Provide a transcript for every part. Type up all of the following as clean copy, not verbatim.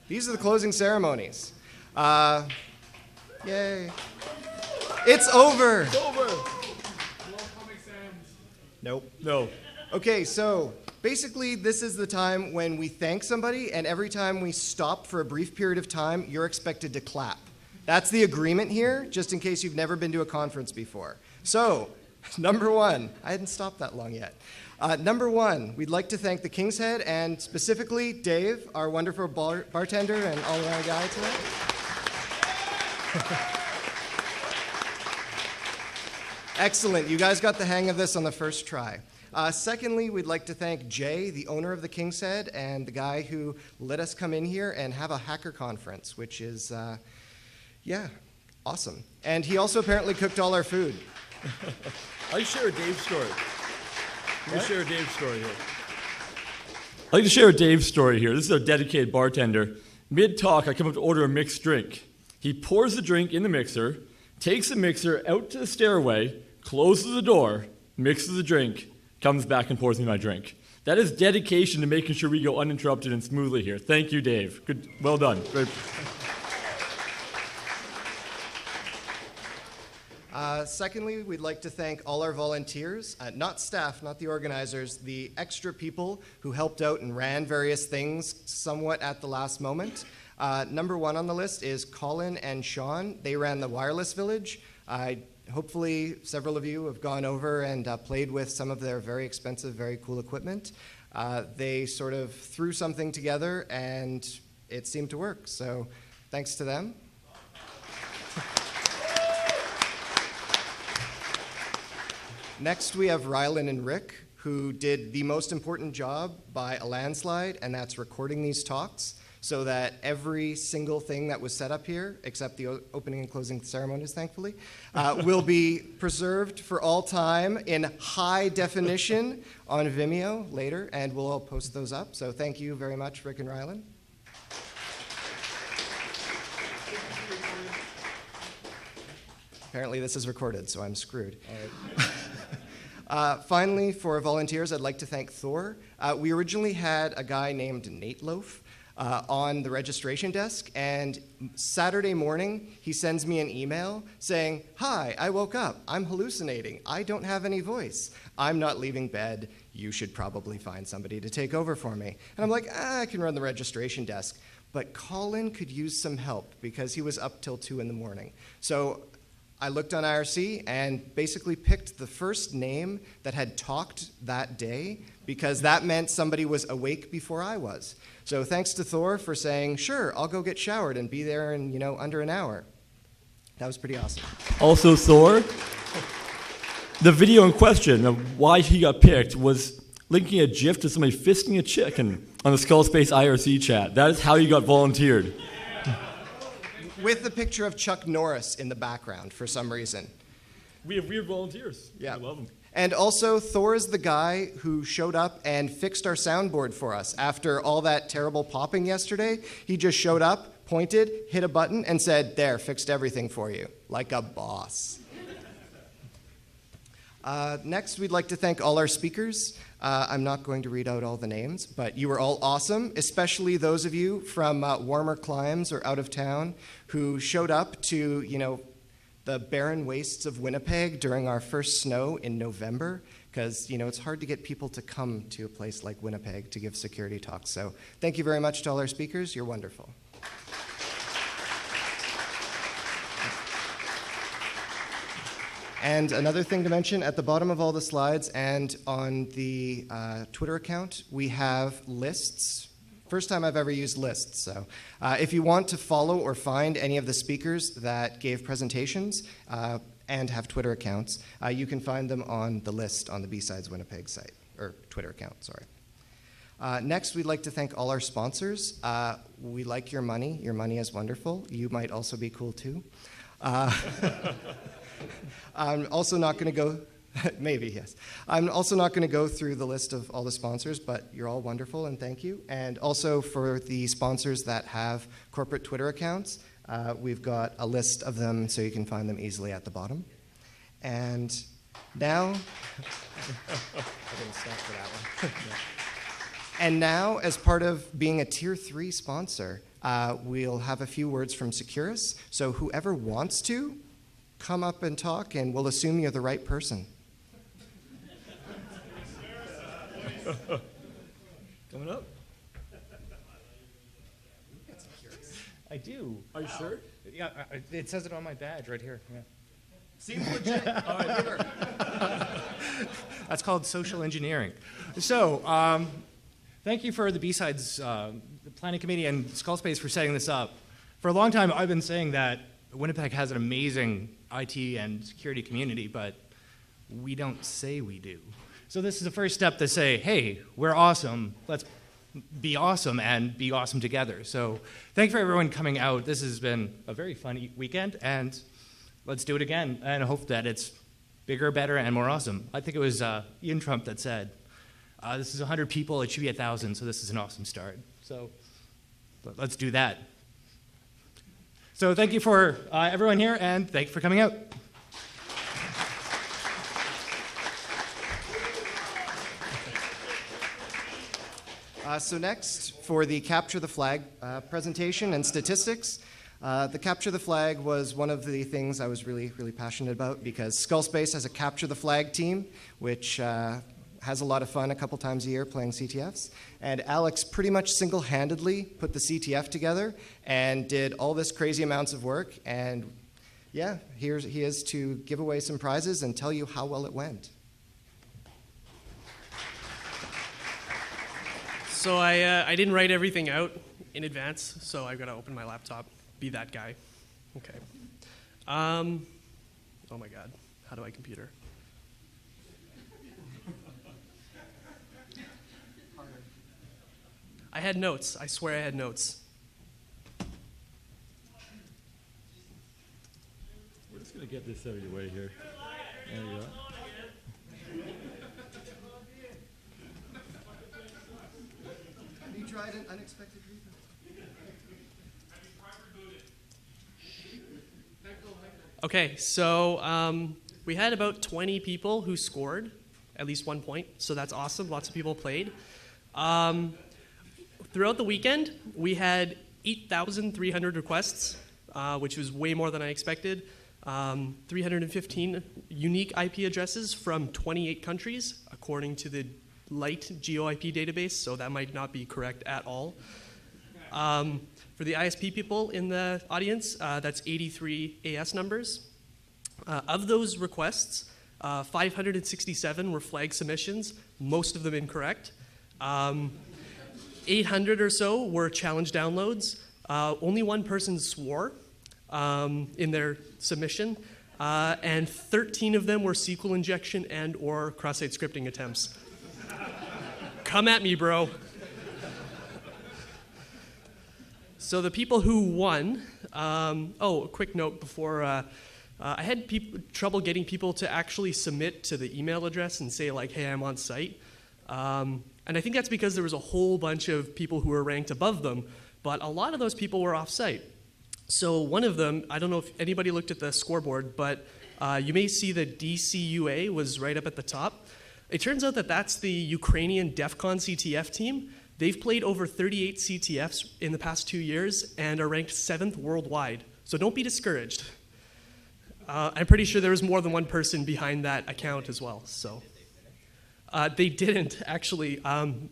These are the closing ceremonies. Yay. It's over. It's over. Nope. No. Okay, so basically this is the time when we thank somebody, and every time we stop for a brief period of time, you're expected to clap. That's the agreement here, just in case you've never been to a conference before. So, number one, I hadn't stopped that long yet. Number one, we'd like to thank the King's Head and specifically Dave, our wonderful bartender and all-around guy tonight. Excellent, you guys got the hang of this on the first try. Secondly, we'd like to thank Jay, the owner of the King's Head, and the guy who let us come in here and have a hacker conference, which is, awesome. And he also apparently cooked all our food. I'll share a Dave story. Let me share a Dave story here. I'd like to share a Dave story here. This is a dedicated bartender. Mid-talk, I come up to order a mixed drink. He pours the drink in the mixer, takes the mixer out to the stairway, closes the door, mixes the drink, comes back and pours me my drink. That is dedication to making sure we go uninterrupted and smoothly here. Thank you, Dave. Good, well done. Great. Secondly, we'd like to thank all our volunteers, not staff, not the organizers, the extra people who helped out and ran various things somewhat at the last moment. Number one on the list is Colin and Sean. They ran the Wireless Village. Hopefully, several of you have gone over and played with some of their very expensive, very cool equipment. They sort of threw something together, and it seemed to work. So thanks to them. Next, we have Rylan and Rick, who did the most important job by a landslide, and that's recording these talks so that every single thing that was set up here, except the opening and closing ceremonies, thankfully, will be preserved for all time in high definition on Vimeo later, and we'll all post those up. So thank you very much, Rick and Rylan. Apparently this is recorded, so I'm screwed. All right. Finally, for volunteers, I'd like to thank Thor. We originally had a guy named Nate Loaf on the registration desk, and Saturday morning, he sends me an email saying, "Hi, I woke up. I'm hallucinating. I don't have any voice. I'm not leaving bed. You should probably find somebody to take over for me." And I'm like, I can run the registration desk. But Colin could use some help because he was up till 2 in the morning. So I looked on IRC and basically picked the first name that had talked that day because that meant somebody was awake before I was. So thanks to Thor for saying, sure, I'll go get showered and be there in, under an hour. That was pretty awesome. Also, Thor, the video in question of why he got picked was linking a GIF to somebody fisting a chicken on the Skull Space IRC chat. That is how you got volunteered. With the picture of Chuck Norris in the background for some reason. We have weird volunteers. Yeah. I love them. And also, Thor is the guy who showed up and fixed our soundboard for us. After all that terrible popping yesterday, he just showed up, pointed, hit a button, and said, there, fixed everything for you. Like a boss. Next, we'd like to thank all our speakers. I'm not going to read out all the names, but you were all awesome, especially those of you from warmer climes or out of town who showed up to, the barren wastes of Winnipeg during our first snow in November, because, it's hard to get people to come to a place like Winnipeg to give security talks. So thank you very much to all our speakers. You're wonderful. And another thing to mention, at the bottom of all the slides and on the Twitter account, we have lists. First time I've ever used lists. So if you want to follow or find any of the speakers that gave presentations and have Twitter accounts, you can find them on the list on the BSides Winnipeg site, or Twitter account, sorry. Next, we'd like to thank all our sponsors. We like your money. Your money is wonderful. You might also be cool too. I'm also not going to go, maybe, yes. I'm also not going to go through the list of all the sponsors, but you're all wonderful and thank you. And also for the sponsors that have corporate Twitter accounts, we've got a list of them so you can find them easily at the bottom. And now, I didn't stop for that one. And now, as part of being a Tier 3 sponsor, We'll have a few words from Securus. So whoever wants to, come up and talk, and we'll assume you're the right person. Coming up? I do. Are you sure? Yeah, it says it on my badge right here. Yeah. Seems legit. All right, give her. That's called social engineering. So, thank you for the BSides, the planning committee and Skullspace for setting this up. For a long time, I've been saying that Winnipeg has an amazing IT and security community, but we don't say we do. So this is the first step to say, hey, we're awesome. Let's be awesome and be awesome together. So thank you for everyone coming out. This has been a very fun weekend, and let's do it again and hope that it's bigger, better, and more awesome. I think it was Ian Trump that said, this is 100 people, it should be 1,000, so this is an awesome start. So let's do that. So thank you for everyone here, and thank you for coming out. So next, for the Capture the Flag presentation and statistics, the Capture the Flag was one of the things I was really, really passionate about because Skullspace has a Capture the Flag team, which has a lot of fun a couple times a year playing CTFs. And Alex pretty much single-handedly put the CTF together and did all this crazy amounts of work. And yeah, here he is to give away some prizes and tell you how well it went. So I didn't write everything out in advance, so I've got to open my laptop, be that guy. Okay. Oh my God, how do I computer? I had notes, I swear I had notes. We're just going to get this out of your way here. There you go. Have you tried an unexpected reboot? Okay, so we had about 20 people who scored at least 1 point, so that's awesome. Lots of people played. Throughout the weekend, we had 8,300 requests, which was way more than I expected. 315 unique IP addresses from 28 countries, according to the Light GeoIP database, so that might not be correct at all. For the ISP people in the audience, that's 83 AS numbers. Of those requests, 567 were flag submissions, most of them incorrect. 800 or so were challenge downloads. Only one person swore in their submission, and 13 of them were SQL injection and or cross-site scripting attempts. Come at me, bro. So the people who won, a quick note before, I had trouble getting people to actually submit to the email address and say like, hey, I'm on site. And I think that's because there was a whole bunch of people who were ranked above them, but a lot of those people were off site. So one of them, I don't know if anybody looked at the scoreboard, but you may see the DCUA was right up at the top. It turns out that that's the Ukrainian DEF CON CTF team. They've played over 38 CTFs in the past 2 years and are ranked 7th worldwide. So don't be discouraged. I'm pretty sure there was more than one person behind that account as well. So they didn't, actually.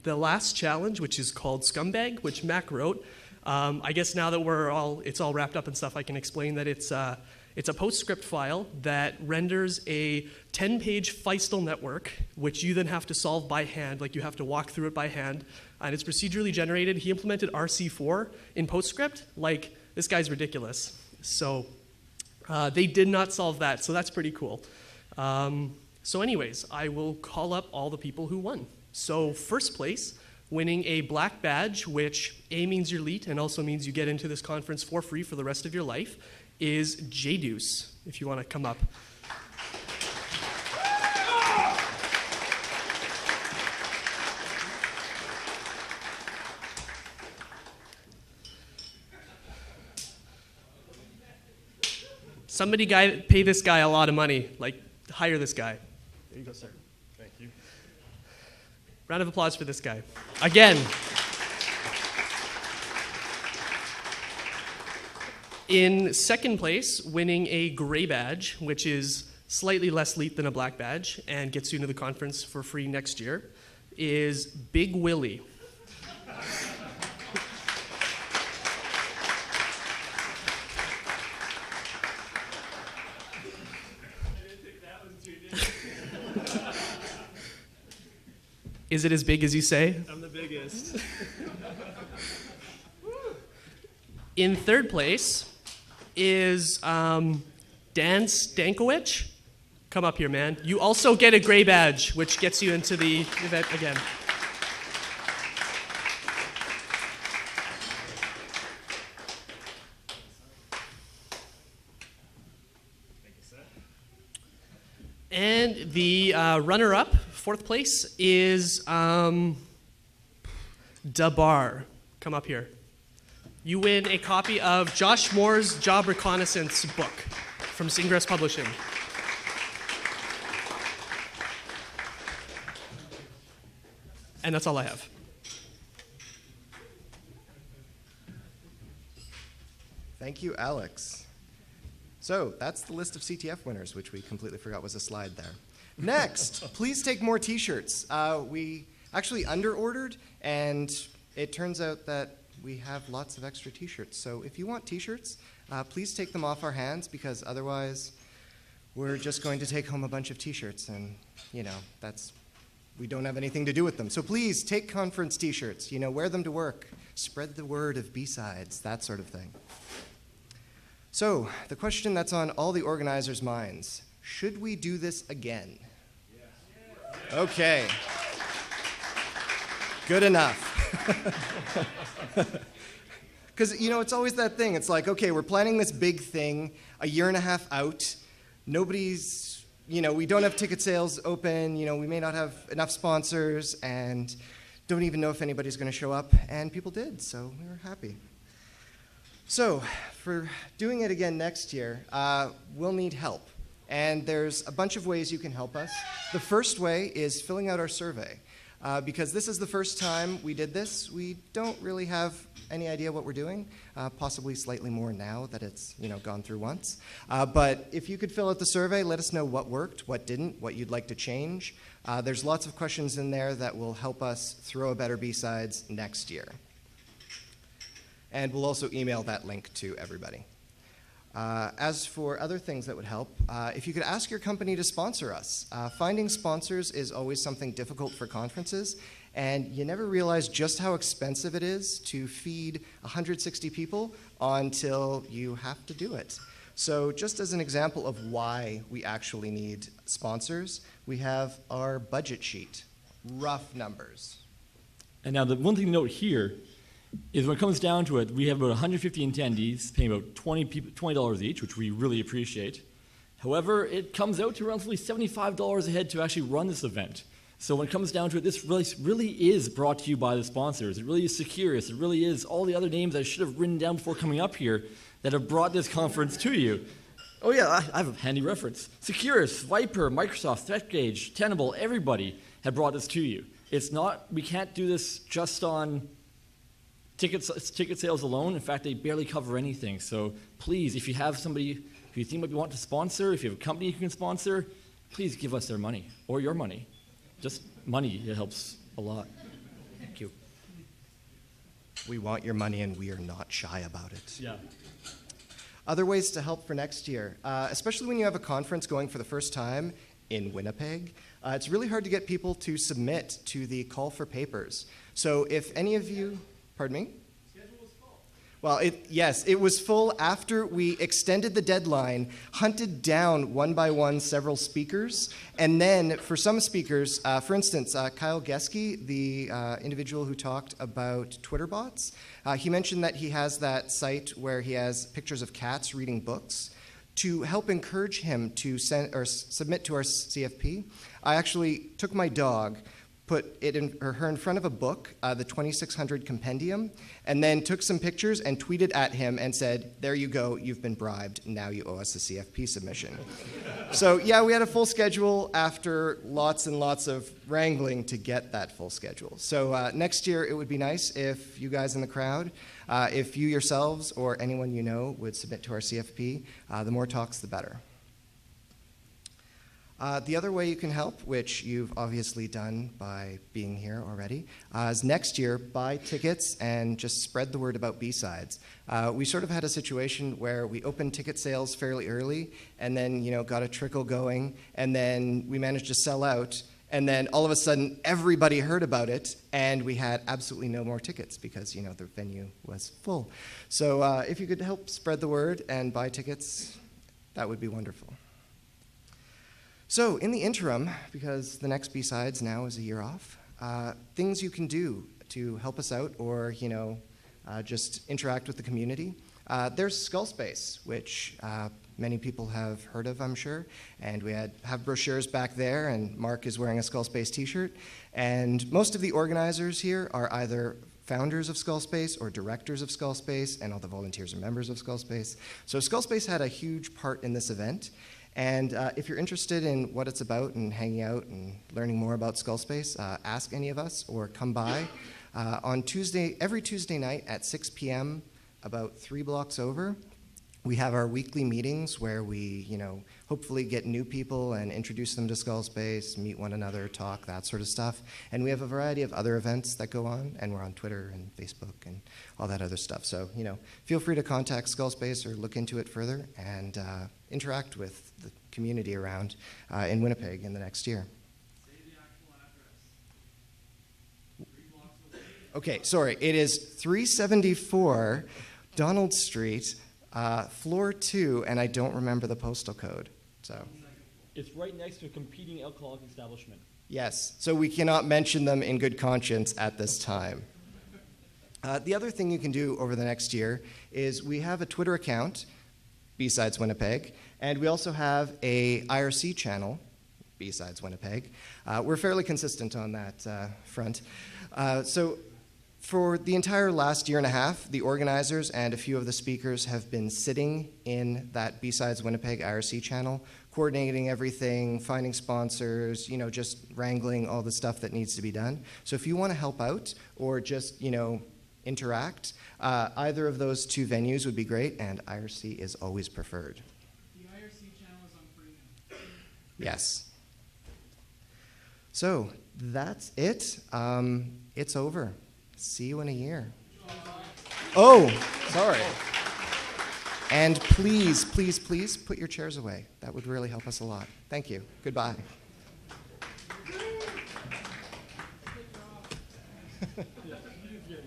The last challenge, which is called Scumbag, which Mac wrote, I guess now that it's all wrapped up and stuff, I can explain that it's a PostScript file that renders a 10-page Feistel network, which you then have to solve by hand, like you have to walk through it by hand, and it's procedurally generated. He implemented RC4 in PostScript. Like, this guy's ridiculous. So they did not solve that, so that's pretty cool. So anyways, I will call up all the people who won. So first place, winning a black badge, which A means you're elite and also means you get into this conference for free for the rest of your life, is J-Deuce, if you want to come up. Somebody pay this guy a lot of money, like hire this guy. There you go, sir. Thank you. Round of applause for this guy. Again. In second place, winning a gray badge, which is slightly less elite than a black badge and gets you into the conference for free next year, is Big Willie. Is it as big as you say? I'm the biggest. In third place is Dan Stankovic. Come up here, man. You also get a gray badge, which gets you into the event again. And the runner-up, fourth place, is Dabar. Come up here. You win a copy of Josh Moore's Job Reconnaissance book from Ingress Publishing. And that's all I have. Thank you, Alex. So that's the list of CTF winners, which we completely forgot was a slide there. Next, please take more t-shirts. We actually under-ordered, and it turns out that we have lots of extra t-shirts. So if you want t-shirts, please take them off our hands, because otherwise we're just going to take home a bunch of t-shirts, and we don't have anything to do with them. So please take conference t-shirts, wear them to work, spread the word of BSides, that sort of thing. So the question that's on all the organizers' minds, should we do this again? Yes. Okay. Good enough. Because, it's always that thing. It's like, okay, we're planning this big thing a year and a half out. Nobody's, we don't have ticket sales open. We may not have enough sponsors and don't even know if anybody's going to show up. And people did, so we were happy. So for doing it again next year, we'll need help. And there's a bunch of ways you can help us. The first way is filling out our survey. Because this is the first time we did this, we don't really have any idea what we're doing, possibly slightly more now that it's gone through once. But if you could fill out the survey, let us know what worked, what didn't, what you'd like to change. There's lots of questions in there that will help us throw a better BSides next year. And we'll also email that link to everybody. As for other things that would help, if you could ask your company to sponsor us. Finding sponsors is always something difficult for conferences, and you never realize just how expensive it is to feed 160 people until you have to do it. So just as an example of why we actually need sponsors, we have our budget sheet, rough numbers. And now the one thing to note here is when it comes down to it, we have about 150 attendees paying about $20 each, which we really appreciate. However, it comes out to roughly $75 a head to actually run this event. So when it comes down to it, this really is brought to you by the sponsors. It really is Securus. It really is all the other names I should have written down before coming up here that have brought this conference to you. Oh yeah, I have a handy reference. Securus, Viper, Microsoft, ThreatGauge, Tenable, everybody had brought this to you. It's not, we can't do this just on ticket sales alone. In fact, they barely cover anything. So please, if you have somebody who you think might want to sponsor, if you have a company who can sponsor, please give us their money or your money. Just money, it helps a lot. Thank you. We want your money and we are not shy about it. Yeah. Other ways to help for next year, especially when you have a conference going for the first time in Winnipeg, it's really hard to get people to submit to the call for papers. So if any of you, pardon me? Schedule was full. Well, yes, it was full after we extended the deadline, hunted down one by one several speakers, and then for some speakers, for instance, Kyle Geske, the individual who talked about Twitter bots, he mentioned that he has that site where he has pictures of cats reading books. To help encourage him to submit to our CFP, I actually took my dog, put her in front of a book, the 2600 Compendium, and then took some pictures and tweeted at him and said, "There you go, you've been bribed, now you owe us a CFP submission." So yeah, we had a full schedule after lots and lots of wrangling to get that full schedule. So next year it would be nice if you guys in the crowd, if you yourselves or anyone you know would submit to our CFP. The more talks, the better. The other way you can help, which you've obviously done by being here already, is next year buy tickets and just spread the word about BSides. We sort of had a situation where we opened ticket sales fairly early and then got a trickle going, and then we managed to sell out, and then all of a sudden everybody heard about it and we had absolutely no more tickets because the venue was full. So if you could help spread the word and buy tickets, that would be wonderful. So in the interim, because the next BSides now is a year off, things you can do to help us out or just interact with the community. There's Skullspace, which many people have heard of, I'm sure, and we have brochures back there, and Mark is wearing a Skullspace t-shirt, and most of the organizers here are either founders of Skullspace or directors of Skullspace, and all the volunteers are members of Skullspace. So Skullspace had a huge part in this event. And if you're interested in what it's about and hanging out and learning more about Skullspace, ask any of us or come by. On every Tuesday night at 6 p.m., about 3 blocks over, we have our weekly meetings where we, hopefully get new people and introduce them to Skullspace, meet one another, talk, that sort of stuff. And we have a variety of other events that go on, and we're on Twitter and Facebook and all that other stuff. So, feel free to contact Skullspace or look into it further and interact with the community around in Winnipeg in the next year. Say the actual address. 3 blocks away. Okay, sorry. It is 374 Donald Street, floor 2, and I don't remember the postal code. So, It's right next to a competing alcoholic establishment. yes, so we cannot mention them in good conscience at this time. The other thing you can do over the next year is we have a Twitter account, BSides Winnipeg, and we also have a IRC channel, BSides Winnipeg. We're fairly consistent on that front. So for the entire last year and a half, the organizers and a few of the speakers have been sitting in that BSides Winnipeg IRC channel, coordinating everything, finding sponsors, just wrangling all the stuff that needs to be done. So if you want to help out or just, interact, either of those 2 venues would be great, and IRC is always preferred. The IRC channel is on free now. Yes. So that's it. It's over. See you in a year. Oh, sorry. And please, please, please put your chairs away. That would really help us a lot. Thank you. Goodbye. Yeah, you did good.